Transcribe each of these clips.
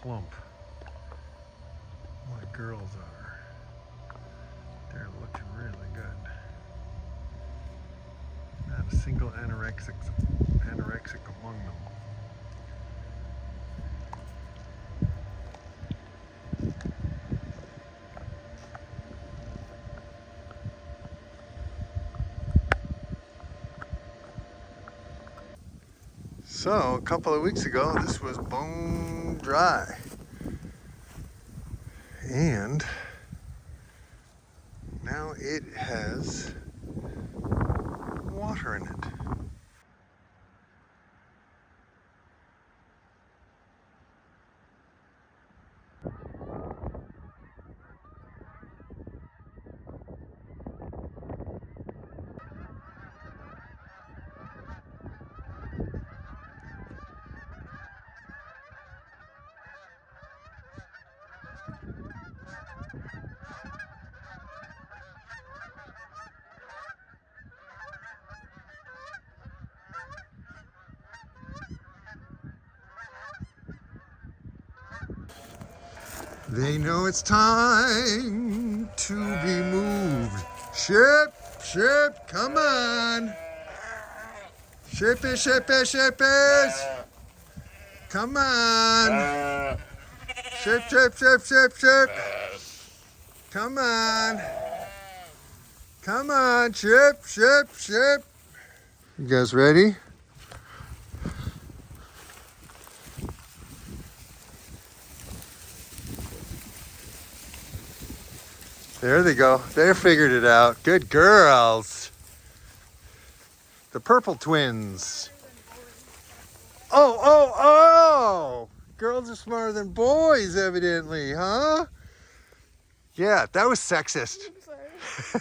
plump my girls are. They're looking really good. Not a single anorexic among them. So a couple of weeks ago, this was bone dry, and now it has water in it. They know it's time to be moved. Ship, ship, come on. Shippy, shippy, shippies. Come on. Ship, ship, ship, ship, ship. Come on. Come on, ship, ship, ship. You guys ready? There they go. They figured it out. Good girls. The purple twins. Oh, oh, oh! Girls are smarter than boys, evidently, huh? Yeah, that was sexist. I'm sorry.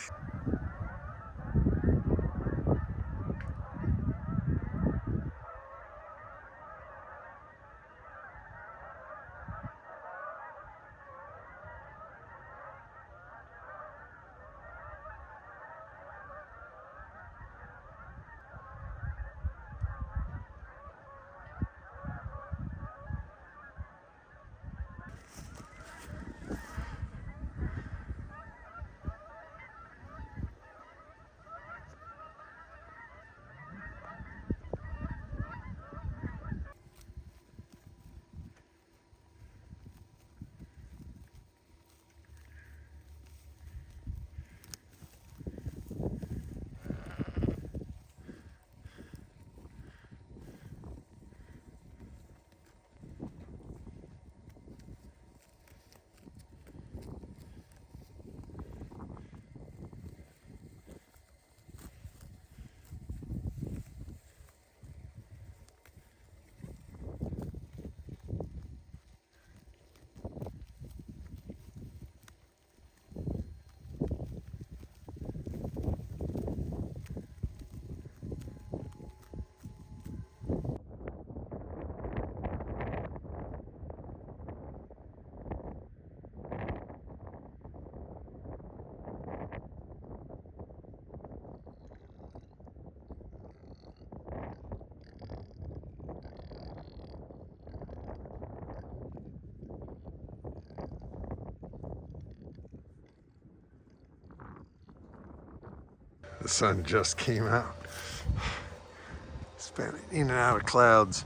The sun just came out. It's been in and out of clouds.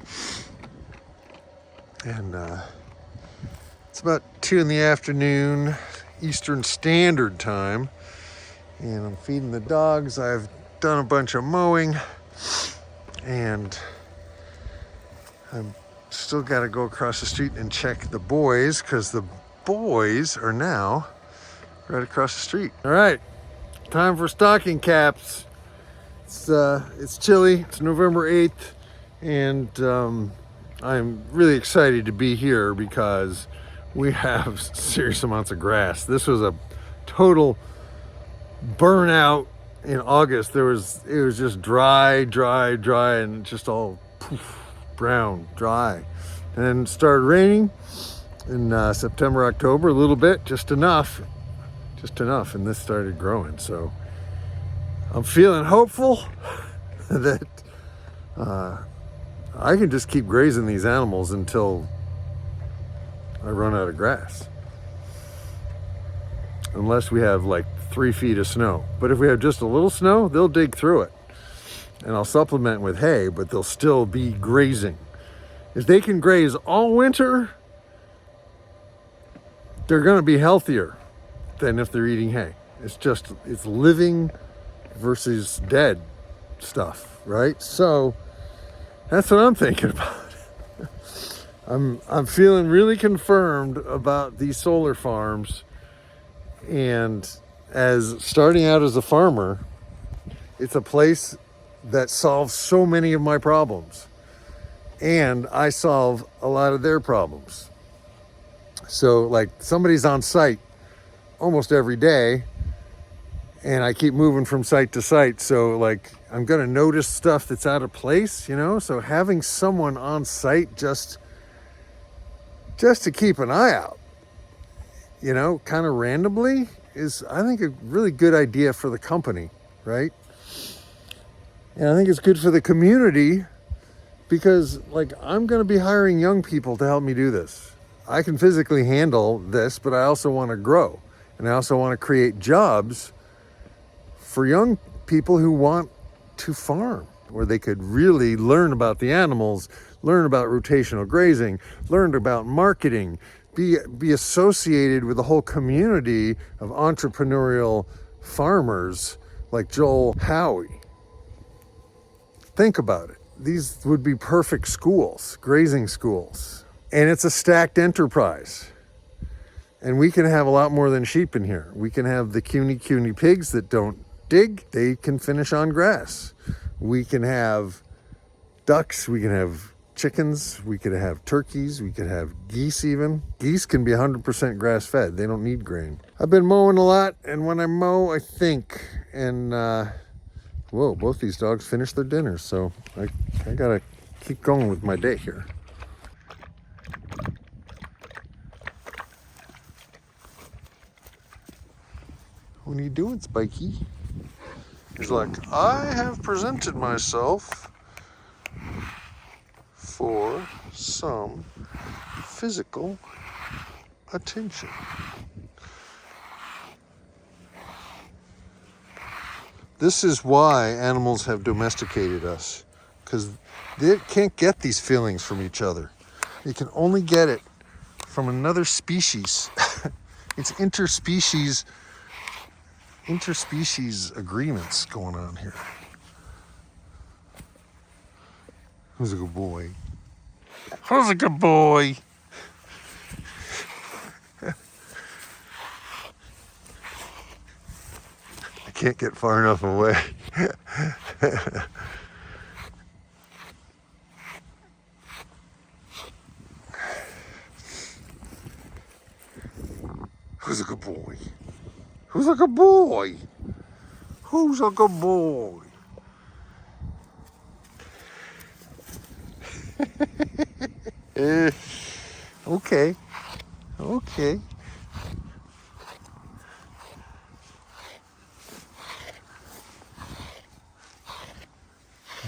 And it's about 2 in the afternoon, Eastern Standard Time. And I'm feeding the dogs. I've done a bunch of mowing. And I'm still got to go across the street and check the boys, because the boys are now right across the street. All right. Time for stocking caps. It's chilly. It's November 8th, and I'm really excited to be here because we have serious amounts of grass. This was a total burnout in August. It was just dry, and just all poof, brown, dry. And then it started raining in September, October, a little bit, just enough, and this started growing. So I'm feeling hopeful that I can just keep grazing these animals until I run out of grass. Unless we have like 3 feet of snow. But if we have just a little snow, they'll dig through it. And I'll supplement with hay, but they'll still be grazing. If they can graze all winter, they're going to be healthier than if they're eating hay. It's living versus dead stuff, right? So that's what I'm thinking about. I'm feeling really confirmed about these solar farms, and as starting out as a farmer, it's a place that solves so many of my problems, and I solve a lot of their problems. So like somebody's on site almost every day, and I keep moving from site to site. So like I'm gonna notice stuff that's out of place, you know? So having someone on site just to keep an eye out, you know, kind of randomly is, I think, a really good idea for the company, right? And I think it's good for the community because like I'm gonna be hiring young people to help me do this. I can physically handle this, but I also want to grow. And I also want to create jobs for young people who want to farm, where they could really learn about the animals, learn about rotational grazing, learn about marketing, be associated with the whole community of entrepreneurial farmers like Joel Howie. Think about it. These would be perfect schools, grazing schools. And it's a stacked enterprise. And we can have a lot more than sheep in here. We can have the CUNY pigs that don't dig. They can finish on grass. We can have ducks. We can have chickens. We could have turkeys. We could have geese even. Geese can be 100% grass fed. They don't need grain. I've been mowing a lot. And when I mow, I think. And, whoa, both these dogs finished their dinners. So I gotta keep going with my day here. What are you doing, Spiky? He's like, I have presented myself for some physical attention. This is why animals have domesticated us, because they can't get these feelings from each other. They can only get it from another species. It's interspecies agreements going on here. Who's a good boy? Who's a good boy? I can't get far enough away. Who's a good boy? Who's a good boy? Who's a good boy? Okay. Okay.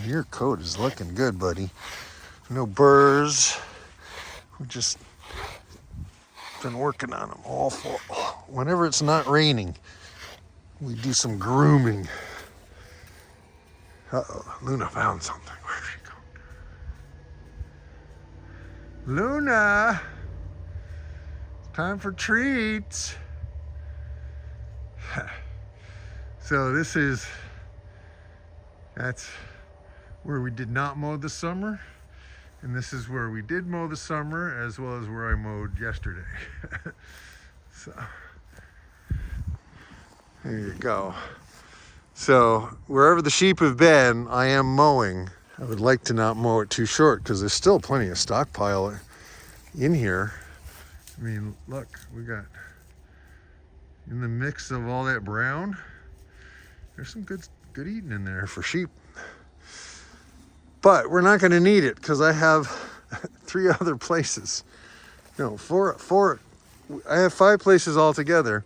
Your coat is looking good, buddy. No burrs. We just been working on them all fall. Whenever it's not raining, we do some grooming. Uh-oh, Luna found something. Where'd she go? Luna! Time for treats. So that's where we did not mow this summer. And this is where we did mow the summer, as well as where I mowed yesterday. So, there you go. So, wherever the sheep have been, I am mowing. I would like to not mow it too short, because there's still plenty of stockpile in here. I mean, look, we got, in the mix of all that brown, there's some good eating in there for sheep. But we're not going to need it because I have 3 other places. No, four. I have 5 places altogether,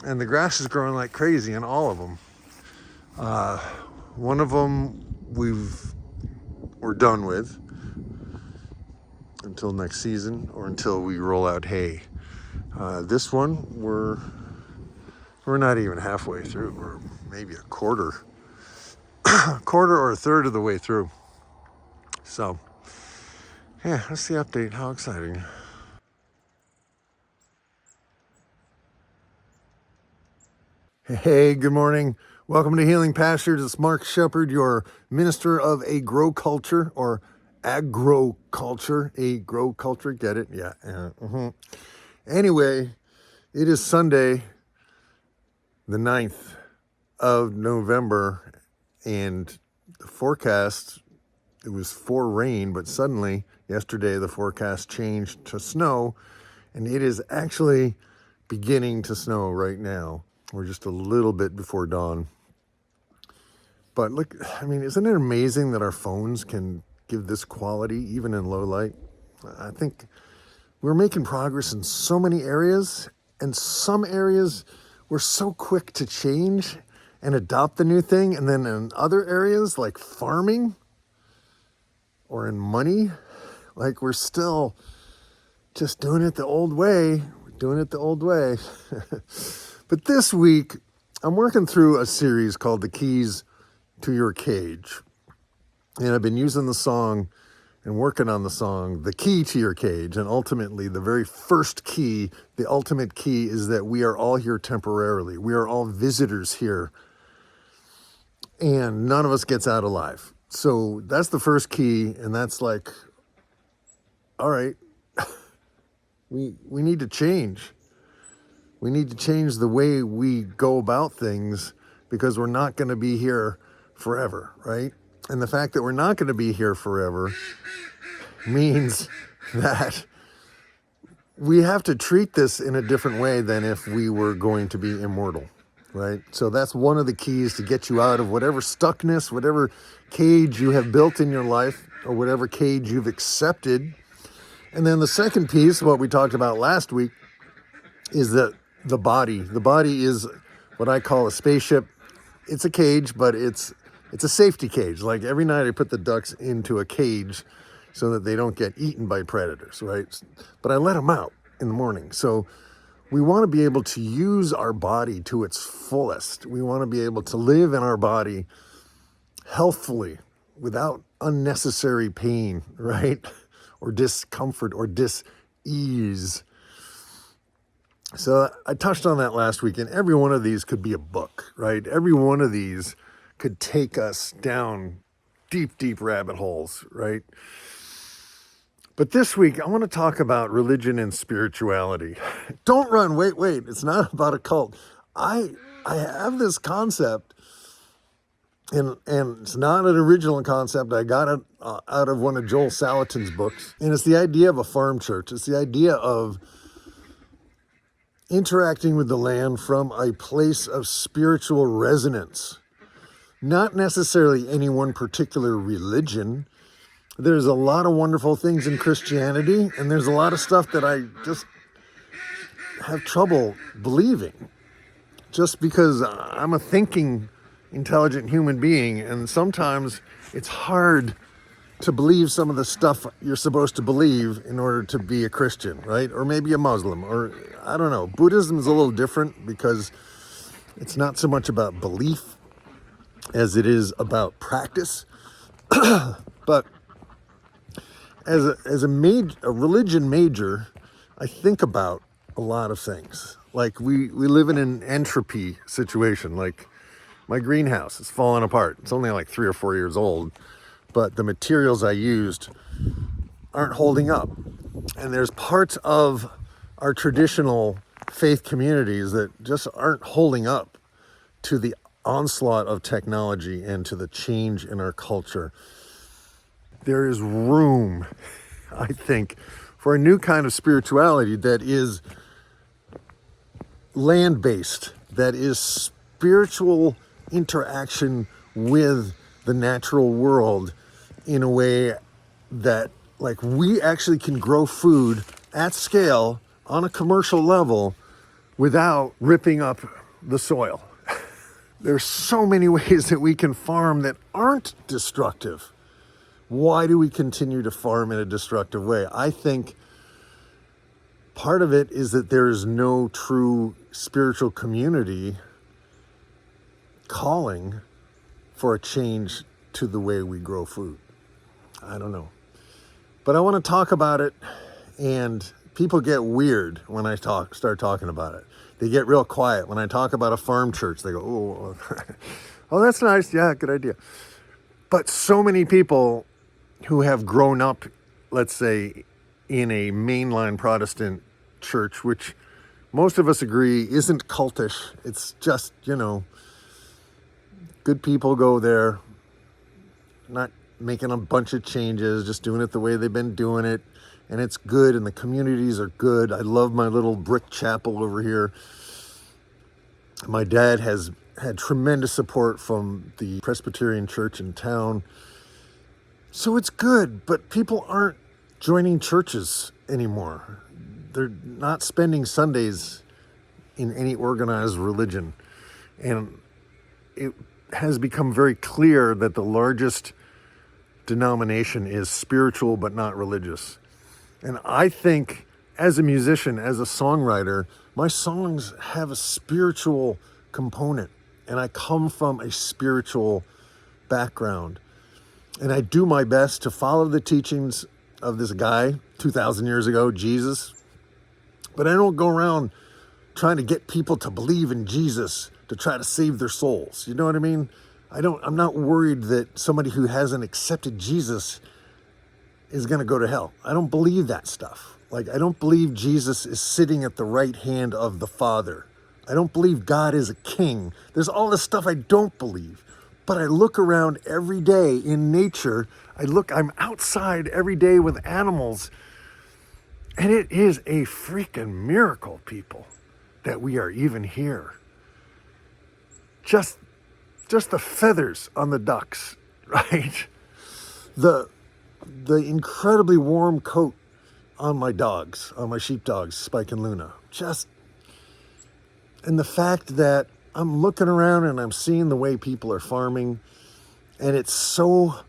and the grass is growing like crazy in all of them. One of them we're done with. until next season or until we roll out hay. This one, we're not even halfway through. We're maybe a quarter or a third of the way through. So, yeah, that's the update. How exciting. Hey, good morning. Welcome to Healing Pastures. It's Mark Shepard, your minister of agroculture or agroculture. Agroculture, get it? Yeah. Anyway, it is Sunday, the 9th of November, and the forecast, it was for rain, but suddenly yesterday the forecast changed to snow, and it is actually beginning to snow right now. We're just a little bit before dawn. But look, I mean, isn't it amazing that our phones can give this quality even in low light? I think we're making progress in so many areas, and some areas we're so quick to change and adopt the new thing. And then in other areas like farming or in money, like we're still just doing it the old way. But this week, I'm working through a series called The Keys to Your Cage. And I've been using the song and working on the song, The Key to Your Cage. And ultimately, the very first key, the ultimate key, is that we are all here temporarily. We are all visitors here. And none of us gets out alive. So that's the first key. And that's like, all right, we need to change. We need to change the way we go about things because we're not going to be here forever, right? And the fact that we're not going to be here forever means that we have to treat this in a different way than if we were going to be immortal, right? So that's one of the keys to get you out of whatever stuckness, whatever cage you have built in your life, or whatever cage you've accepted. And then the second piece, what we talked about last week, is that the body is what I call a spaceship. It's a cage, but it's a safety cage. Like every night I put the ducks into a cage so that they don't get eaten by predators, right? But I let them out in the morning. So we want to be able to use our body to its fullest. We want to be able to live in our body healthfully without unnecessary pain, right? Or discomfort or dis-ease. So I touched on that last week, and every one of these could be a book, right? Every one of these could take us down deep, deep rabbit holes, right? But this week, I want to talk about religion and spirituality. Don't run, wait, it's not about a cult. I have this concept, and it's not an original concept. I got it out of one of Joel Salatin's books, and it's the idea of a farm church. It's the idea of interacting with the land from a place of spiritual resonance, not necessarily any one particular religion. There's a lot of wonderful things in Christianity, and there's a lot of stuff that I just have trouble believing, just because I'm a thinking, intelligent human being, and sometimes it's hard to believe some of the stuff you're supposed to believe in order to be a Christian, right? Or maybe a Muslim, or I don't know. Buddhism is a little different because it's not so much about belief as it is about practice. But as a religion major, I think about a lot of things. Like we live in an entropy situation. Like my greenhouse is falling apart. It's only like 3 or 4 years old, but the materials I used aren't holding up. And there's parts of our traditional faith communities that just aren't holding up to the onslaught of technology and to the change in our culture. There is room, I think, for a new kind of spirituality that is land-based, that is spiritual interaction with the natural world in a way that, like, we actually can grow food at scale on a commercial level without ripping up the soil. There's so many ways that we can farm that aren't destructive, Why do we continue to farm in a destructive way? I think part of it is that there is no true spiritual community calling for a change to the way we grow food. I don't know. But I want to talk about it, and people get weird when I start talking about it. They get real quiet. When I talk about a farm church, they go, oh, oh, that's nice. Yeah, good idea. But so many people who have grown up, let's say, in a mainline Protestant church, which most of us agree isn't cultish. It's just, good people go there, not making a bunch of changes, just doing it the way they've been doing it. And it's good, and the communities are good. I love my little brick chapel over here. My dad has had tremendous support from the Presbyterian church in town. So it's good, but people aren't joining churches anymore. They're not spending Sundays in any organized religion. And it has become very clear that the largest denomination is spiritual but not religious. And I think as a musician, as a songwriter, my songs have a spiritual component. And I come from a spiritual background. And I do my best to follow the teachings of this guy 2,000 years ago, Jesus. But I don't go around trying to get people to believe in Jesus to try to save their souls. You know what I mean? I'm not worried that somebody who hasn't accepted Jesus is going to go to hell. I don't believe that stuff. I don't believe Jesus is sitting at the right hand of the Father. I don't believe God is a king. There's all this stuff I don't believe. But I look around every day in nature. I'm outside every day with animals. And it is a freaking miracle, people, that we are even here. Just the feathers on the ducks, right? The incredibly warm coat on my dogs, on my sheepdogs, Spike and Luna. And the fact that I'm looking around and I'm seeing the way people are farming, and it's so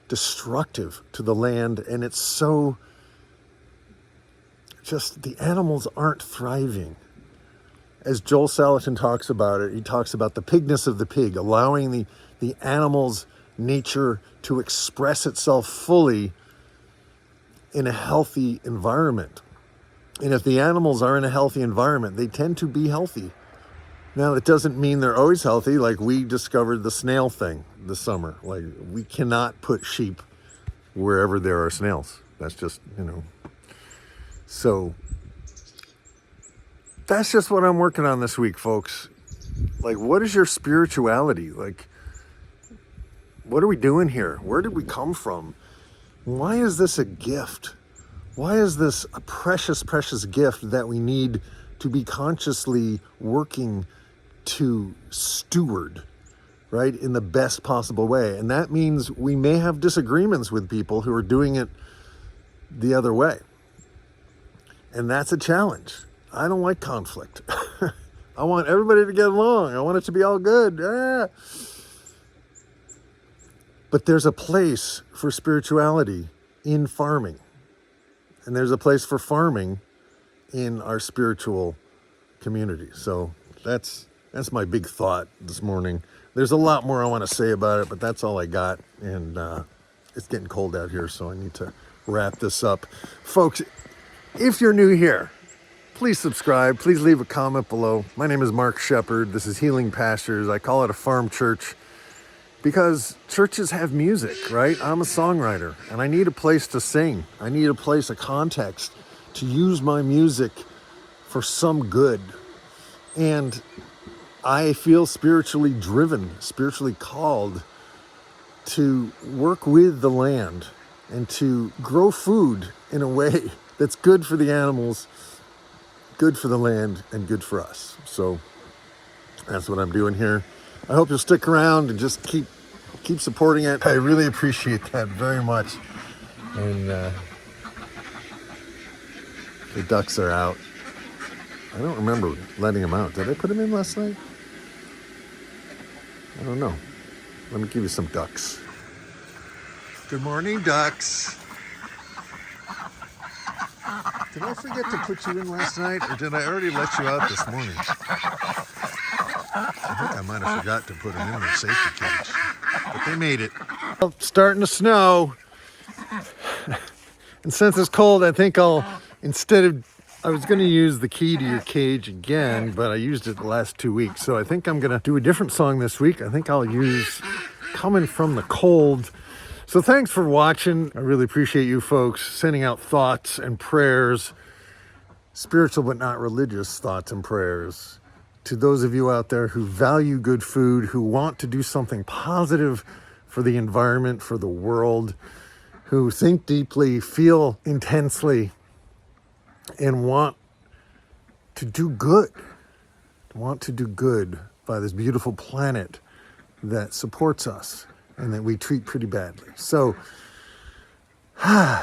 destructive to the land, and it's so just, the animals aren't thriving. As Joel Salatin talks about it, he talks about the pigness of the pig, allowing the animal's nature to express itself fully in a healthy environment. And if the animals are in a healthy environment, they tend to be healthy. Now, it doesn't mean they're always healthy. Like, we discovered the snail thing this summer. Like, we cannot put sheep wherever there are snails. That's just, So that's just what I'm working on this week, folks. Like, what is your spirituality? Like, what are we doing here? Where did we come from? Why is this a gift? Why is this a precious, precious gift that we need to be consciously working to steward, right, in the best possible way? And that means we may have disagreements with people who are doing it the other way. And that's a challenge. I don't like conflict. I want everybody to get along. I want it to be all good. Ah. But there's a place for spirituality in farming. And there's a place for farming in our spiritual community. So that's my big thought this morning. There's a lot more I want to say about it, but that's all I got. And it's getting cold out here, so I need to wrap this up. Folks, if you're new here, please subscribe. Please leave a comment below. My name is Mark Shepard. This is Healing Pastures. I call it a farm church because churches have music, right? I'm a songwriter, and I need a place to sing. I need a place, a context to use my music for some good. And I feel spiritually driven, spiritually called to work with the land and to grow food in a way that's good for the animals, good for the land, and good for us. So that's what I'm doing here. I hope you'll stick around and just keep supporting it. I really appreciate that very much. And the ducks are out. I don't remember letting them out. Did I put them in last night? I don't know. Let me give you some ducks. Good morning, ducks. Did I forget to put you in last night, or did I already let you out this morning? I think I might have forgot to put them in their safety cage, but they made it. Well, starting to snow. And since it's cold, I think I was going to use the key to your cage again, but I used it the last 2 weeks. So I think I'm going to do a different song this week. I think I'll use Coming From the Cold. So thanks for watching. I really appreciate you folks sending out thoughts and prayers, spiritual but not religious thoughts and prayers, to those of you out there who value good food, who want to do something positive for the environment, for the world, who think deeply, feel intensely, and want to do good by this beautiful planet that supports us and that we treat pretty badly. So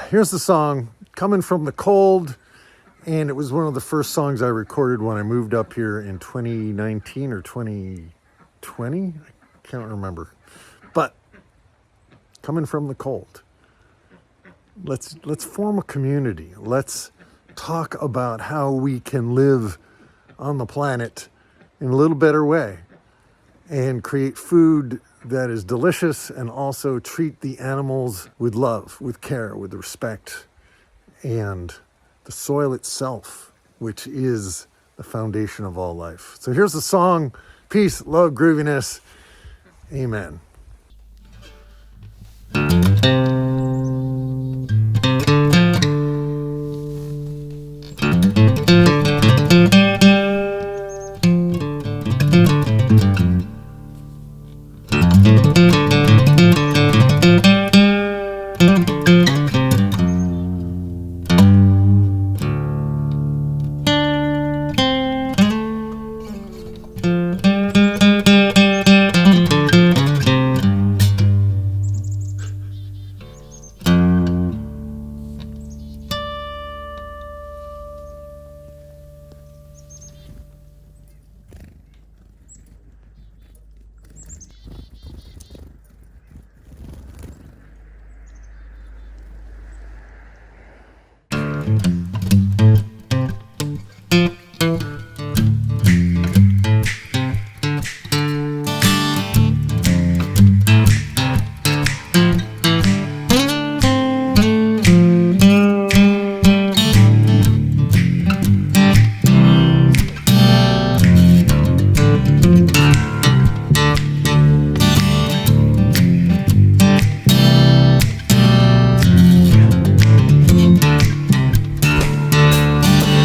here's the song, Coming From the Cold. And it was one of the first songs I recorded when I moved up here in 2019 or 2020. I can't remember. But Coming From the Cold. Let's form a community. Let's talk about how we can live on the planet in a little better way and create food that is delicious and also treat the animals with love, with care, with respect, and the soil itself, which is the foundation of all life. So here's the song. Peace, love, grooviness. Amen.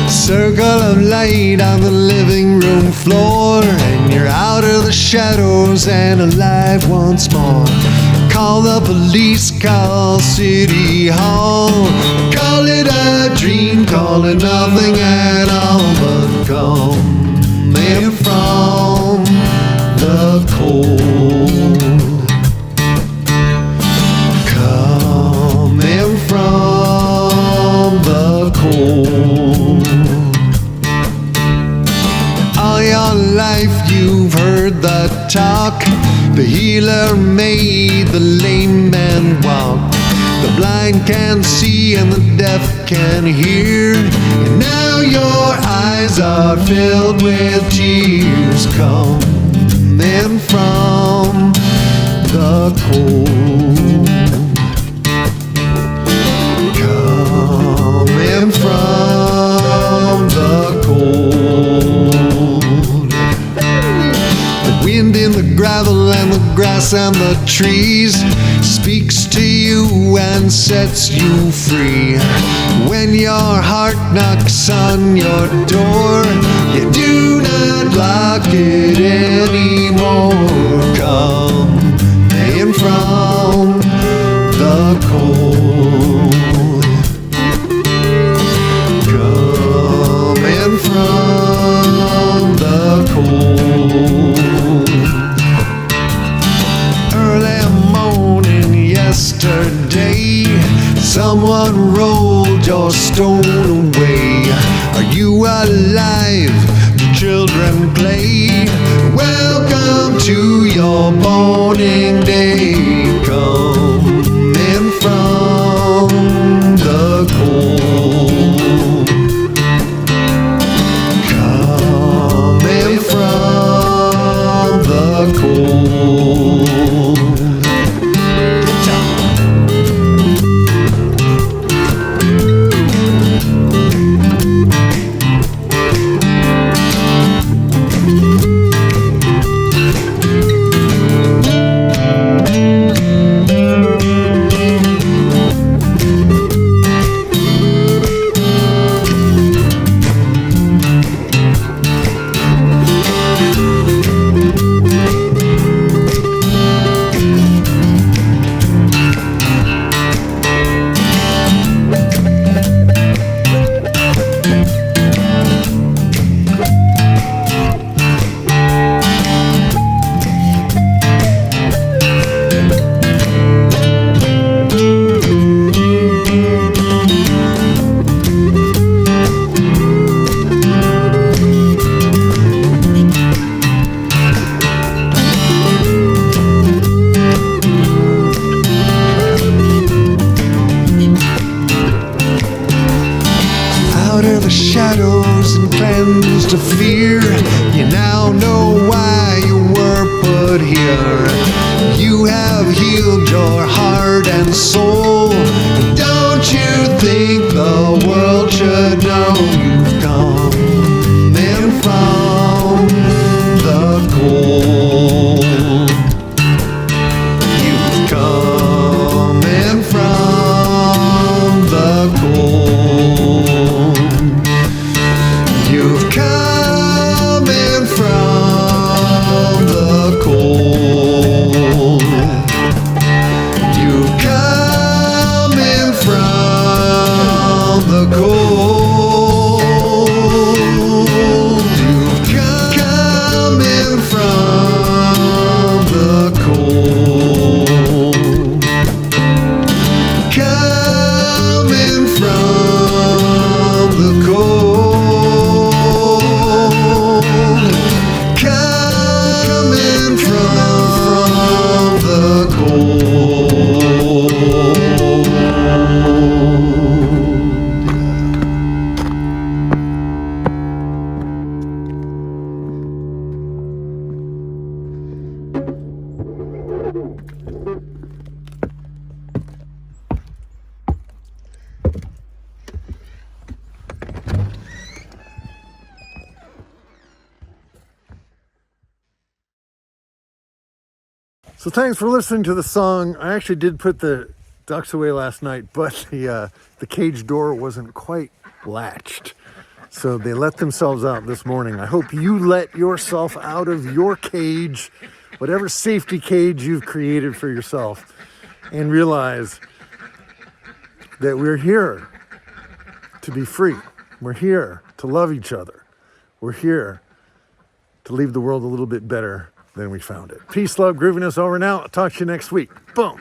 Circle of light on the living room floor, and you're out of the shadows and alive once more. Call the police, call City Hall, call it a dream, call it nothing at all, but coming from the cold, coming from the cold. All your life you've heard the talk, the healer made the lame man walk, the blind can see and the deaf can hear, and now your eyes are filled with tears, coming from the cold, coming from the cold. Wind in the gravel and the grass and the trees speaks to you and sets you free. When your heart knocks on your door, you do not lock it anymore. Coming from the cold, coming from the cold. Yesterday, someone rolled your stone away. Are you alive? Do children play? Welcome to your morning day. Coming here. You have healed your heart and soul. Don't you think the world should know you've come in from the cold? You've come in from the cold. You've come in from the cold. You've come in from the cold. You've come in from the cold. Coming from the cold. Coming from the cold. So thanks for listening to the song. I actually did put the ducks away last night, but the cage door wasn't quite latched. So they let themselves out this morning. I hope you let yourself out of your cage, whatever safety cage you've created for yourself, and realize that we're here to be free. We're here to love each other. We're here to leave the world a little bit better than we found it. Peace, love, grooviness over now. I'll talk to you next week. Boom.